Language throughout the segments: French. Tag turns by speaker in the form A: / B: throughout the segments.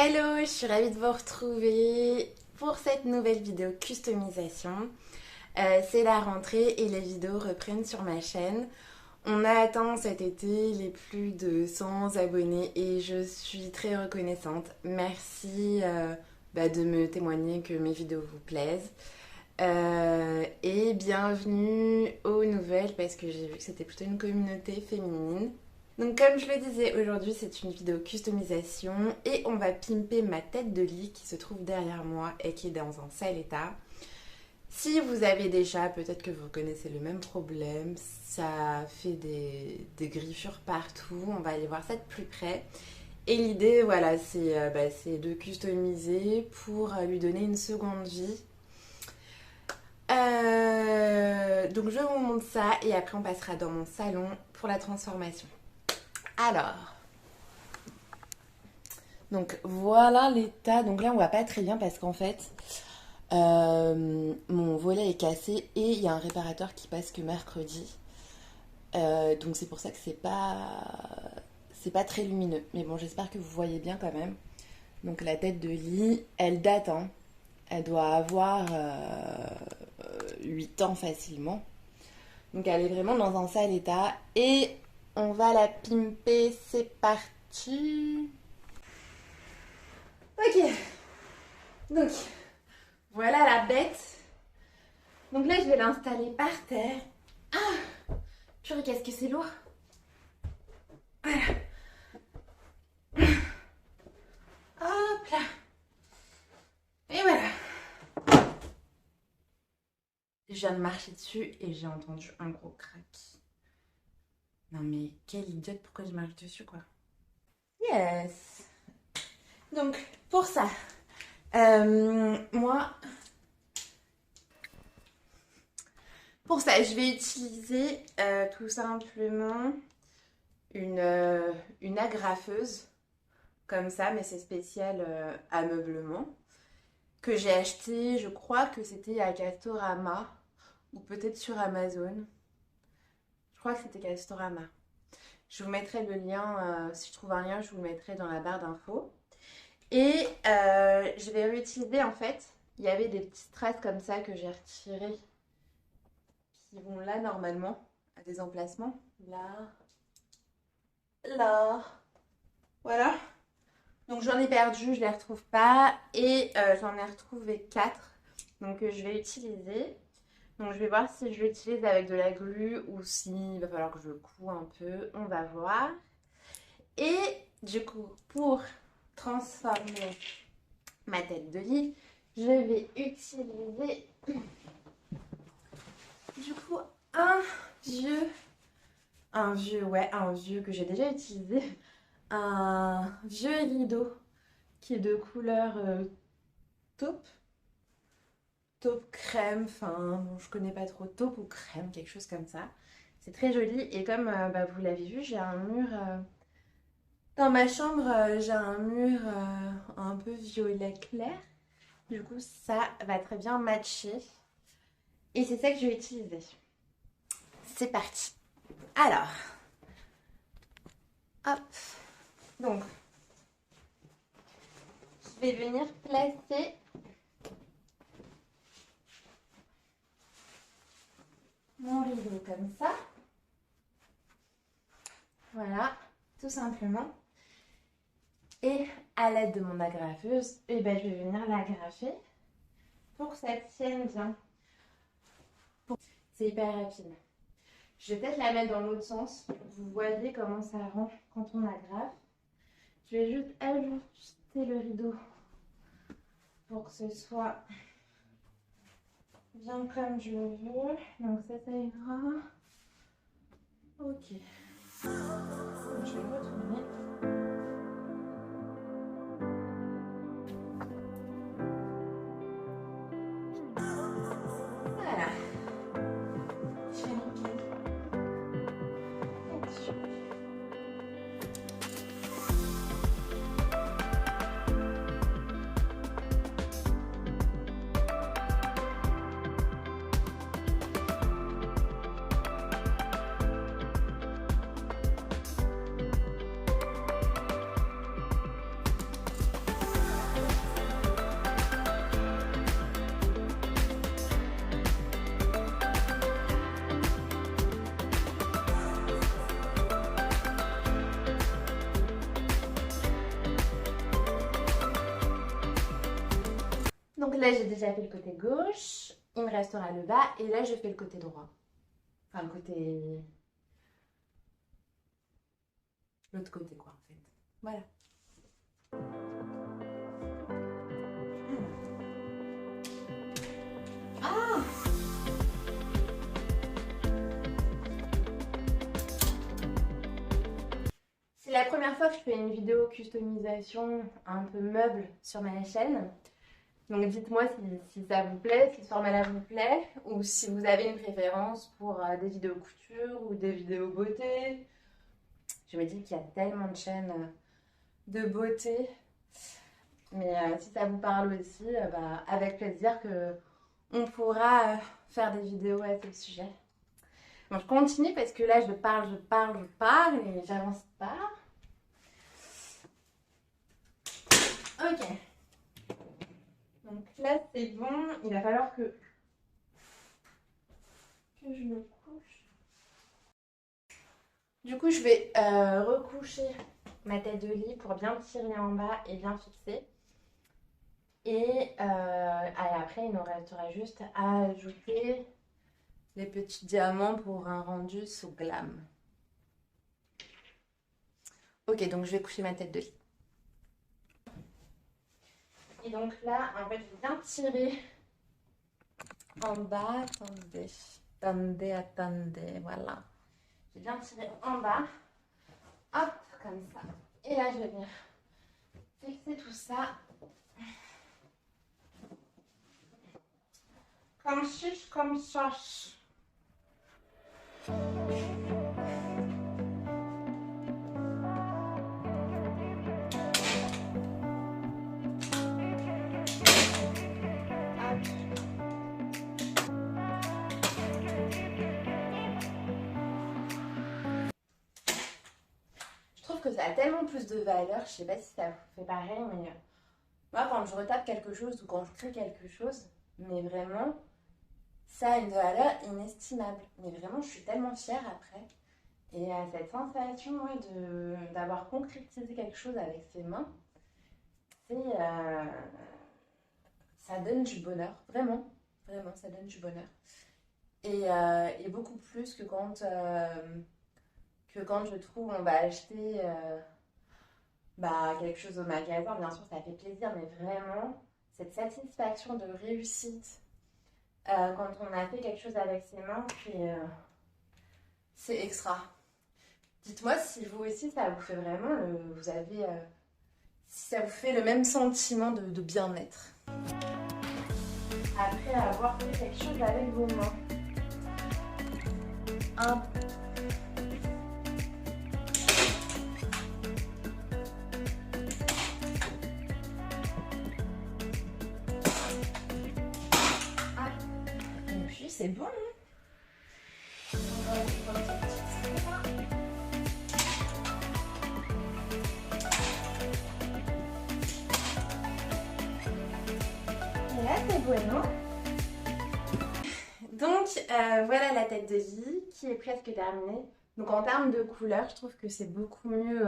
A: Hello, je suis ravie de vous retrouver pour cette nouvelle vidéo customisation. C'est la rentrée et les vidéos reprennent sur ma chaîne. On a atteint cet été les plus de 100 abonnés et je suis très reconnaissante. Merci de me témoigner que mes vidéos vous plaisent. Et bienvenue aux nouvelles parce que j'ai vu que c'était plutôt une communauté féminine. Donc comme je le disais, aujourd'hui c'est une vidéo customisation et on va pimper ma tête de lit qui se trouve derrière moi et qui est dans un sale état. Si vous avez des chats, peut-être que vous connaissez le même problème, ça fait des griffures partout, on va aller voir ça de plus près. Et l'idée, voilà, c'est de customiser pour lui donner une seconde vie. Donc je vous montre ça et après on passera dans mon salon pour la transformation. Alors, donc voilà l'état. Donc là on va pas très bien parce qu'en fait mon volet est cassé et il y a un réparateur qui passe que mercredi. Donc c'est pour ça que c'est pas très lumineux. Mais bon, j'espère que vous voyez bien quand même. Donc la tête de lit, elle date, hein. Elle doit avoir 8 ans facilement. Donc elle est vraiment dans un sale état. Et on va la pimper, c'est parti. Ok. Donc, voilà la bête. Donc là, je vais l'installer par terre. Ah, purée, qu'est-ce que c'est lourd. Voilà. Hop là. Et voilà. Je viens de marcher dessus et j'ai entendu un gros crack. Non mais quelle idiote, pourquoi je marche dessus quoi. Yes. Donc pour ça, pour ça je vais utiliser tout simplement une agrafeuse comme ça, mais c'est spécial ameublement, que j'ai acheté, je crois que c'était à Castorama ou peut-être sur Amazon. Je crois que c'était Castorama. Je vous mettrai le lien, si je trouve un lien, je vous le mettrai dans la barre d'infos. Et je vais réutiliser en fait, il y avait des petits strass comme ça que j'ai retirés qui vont là normalement, à des emplacements. Là, là, voilà. Donc j'en ai perdu, je les retrouve pas et j'en ai retrouvé 4. Donc je vais utiliser. Donc je vais voir si je l'utilise avec de la glu ou s'il va falloir que je coud un peu. On va voir. Et du coup, pour transformer ma tête de lit, je vais utiliser du coup un vieux que j'ai déjà utilisé. Un vieux rideau qui est de couleur taupe crème, enfin bon, je connais pas trop, taupe ou crème, quelque chose comme ça. C'est très joli et comme vous l'avez vu, j'ai un mur dans ma chambre, j'ai un mur un peu violet clair. Du coup, ça va très bien matcher et c'est ça que je vais utiliser. C'est parti. Alors, hop, donc je vais venir placer mon rideau comme ça. Voilà, tout simplement. Et à l'aide de mon agrafeuse, je vais venir l'agrafer pour que ça tienne bien. C'est hyper rapide. Je vais peut-être la mettre dans l'autre sens. Vous voyez comment ça rend quand on agrafe. Je vais juste ajuster le rideau pour que ce soit bien comme je le veux. Donc ça ira. Ok. Je vais retourner. Voilà. Je fais nickel. Là-dessus. là, j'ai déjà fait le côté gauche. Il me restera le bas. Et là, je fais le côté droit. Enfin, le côté... L'autre côté, quoi, en fait. Voilà. Ah! C'est la première fois que je fais une vidéo customisation un peu meuble sur ma chaîne. Donc dites-moi si ça vous plaît, si ce format-là vous plaît, ou si vous avez une préférence pour des vidéos couture ou des vidéos beauté. Je me dis qu'il y a tellement de chaînes de beauté. Mais si ça vous parle aussi, bah, avec plaisir que on pourra faire des vidéos à ce sujet. Bon, je continue parce que là, je parle et j'avance pas. Ok. Donc là, c'est bon. Il va falloir que je me couche. Du coup, je vais recoucher ma tête de lit pour bien tirer en bas et bien fixer. Et après, il nous restera juste à ajouter les petits diamants pour un rendu sous glam. Ok, donc je vais coucher ma tête de lit. Et donc là, en fait, je vais bien tirer en bas. Attendez, voilà. Je vais bien tirer en bas. Hop, comme ça. Et là, je vais venir fixer tout ça. Comme chiche, comme chache. Je trouve que ça a tellement plus de valeur, je sais pas si ça vous fait pareil, mais moi quand je retape quelque chose ou quand je crée quelque chose, mais vraiment, ça a une valeur inestimable. Mais vraiment, je suis tellement fière après. Et cette sensation d'avoir concrétisé quelque chose avec ses mains, ça donne du bonheur, vraiment, vraiment, ça donne du bonheur. Et beaucoup plus que quand je trouve on va acheter quelque chose au magasin, bien sûr ça fait plaisir, mais vraiment cette satisfaction de réussite quand on a fait quelque chose avec ses mains, c'est extra. Dites-moi si vous aussi ça vous fait vraiment, si ça vous fait le même sentiment de bien-être. Après avoir fait quelque chose avec vos mains. Et puis c'est bon. Et là c'est bueno. Donc voilà la tête de lit qui est presque terminée. Donc en termes de couleur, je trouve que c'est beaucoup mieux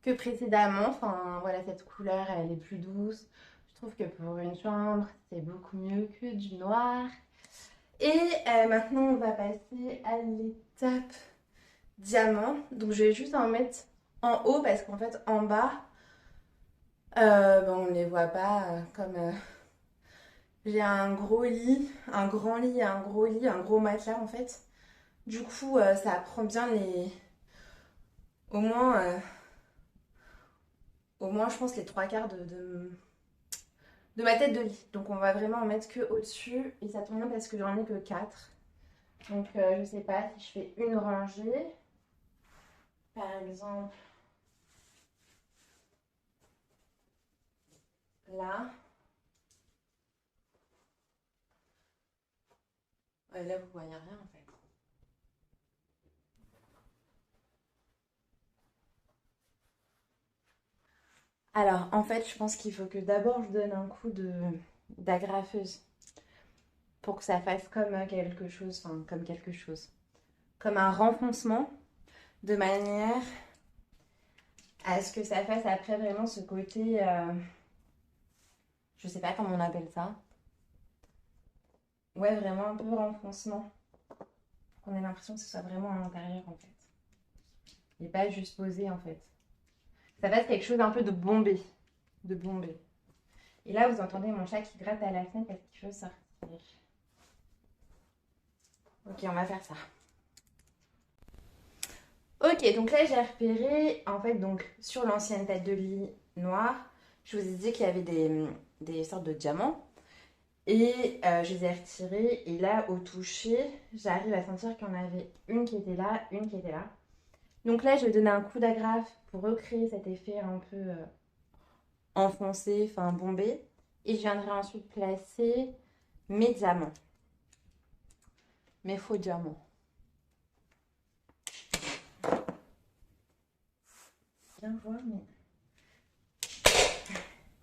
A: que précédemment. Enfin voilà, cette couleur elle est plus douce. Je trouve que pour une chambre c'est beaucoup mieux que du noir. Et maintenant on va passer à l'étape diamant. Donc je vais juste en mettre en haut parce qu'en fait en bas on ne les voit pas j'ai un gros lit, un grand lit, un gros matelas en fait. Du coup, ça prend bien les... Au moins, je pense, les 3/4 de ma tête de lit. Donc, on va vraiment en mettre que au-dessus. Et ça tombe bien parce que j'en ai que 4. Donc, je sais pas si je fais une rangée. Par exemple, là. Ouais, là, vous voyez rien en fait. Alors, en fait, je pense qu'il faut que d'abord je donne un coup d'agrafeuse pour que ça fasse comme quelque chose, enfin comme quelque chose, comme un renfoncement, de manière à ce que ça fasse après vraiment ce côté, Je sais pas comment on appelle ça. Ouais, vraiment un peu renfoncement. On a l'impression que ce soit vraiment à l'intérieur en fait. Et pas juste posé en fait. Ça fasse quelque chose un peu de bombé. De bombé. Et là, vous entendez mon chat qui gratte à la fenêtre parce qu'il veut sortir. Ok, on va faire ça. Ok, donc là j'ai repéré, en fait, donc sur l'ancienne tête de lit noire, je vous ai dit qu'il y avait des sortes de diamants. Et je les ai retirés. Et là, au toucher, j'arrive à sentir qu'il y en avait une qui était là, une qui était là. Donc là, je vais donner un coup d'agrafe pour recréer cet effet un peu enfoncé, enfin bombé. Et je viendrai ensuite placer mes diamants. Mes faux diamants. Bien voir, mais...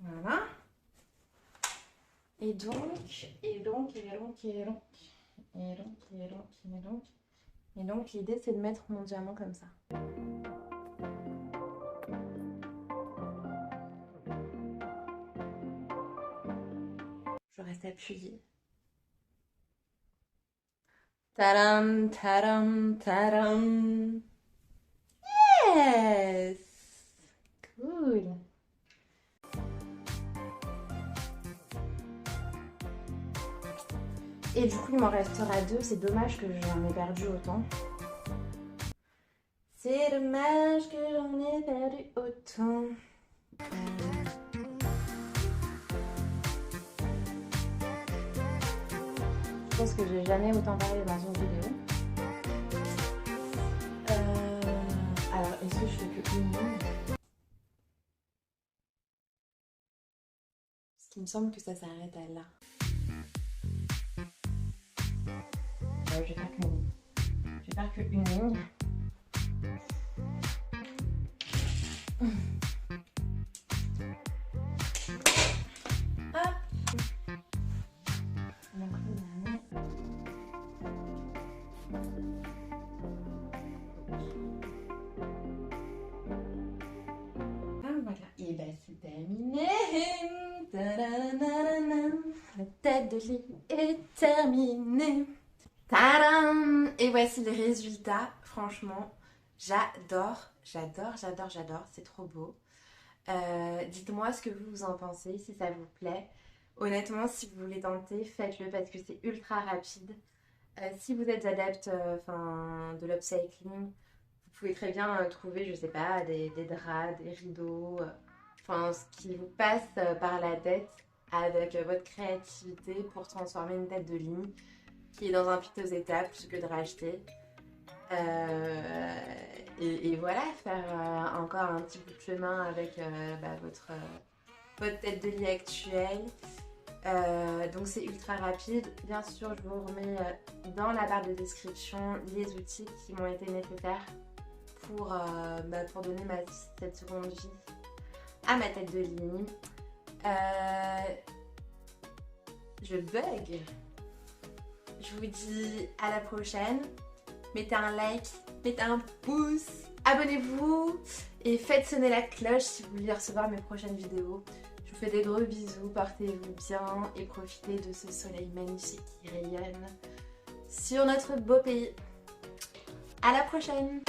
A: Voilà. Et donc, l'idée, c'est de mettre mon diamant comme ça. Je reste appuyée. Tadam, tadam, tadam. Yes! Cool! Et du coup, il m'en restera 2. C'est dommage que j'en ai perdu autant. C'est dommage que j'en ai perdu autant. Je pense que j'ai jamais autant parlé dans une vidéo. Alors, est-ce que je fais que une ligne? Parce qu'il me semble que ça s'arrête à là. Ouais, je vais faire qu'une ligne. Je vais faire qu'une ligne. Ah! Donc, le dernier. Ah, voilà. Et ben, c'est terminé. La tête de lit est terminée. Tadam! Et voici le résultat. Franchement, j'adore. C'est trop beau. Dites-moi ce que vous en pensez, si ça vous plaît. Honnêtement, si vous voulez tenter, faites-le parce que c'est ultra rapide. Si vous êtes adepte de l'upcycling, vous pouvez très bien trouver, je sais pas, des draps, des rideaux, ce qui vous passe par la tête avec votre créativité pour transformer une tête de lit qui est dans un piteux état plus que de racheter. Et voilà, faire encore un petit bout de chemin avec votre tête de lit actuelle. Donc c'est ultra rapide. Bien sûr, je vous remets dans la barre de description les outils qui m'ont été nécessaires pour donner cette seconde vie à ma tête de lit. Je bug. Je vous dis à la prochaine. Mettez un like, mettez un pouce, abonnez-vous et faites sonner la cloche si vous voulez recevoir mes prochaines vidéos. Je vous fais des gros bisous, portez-vous bien et profitez de ce soleil magnifique qui rayonne sur notre beau pays. À la prochaine!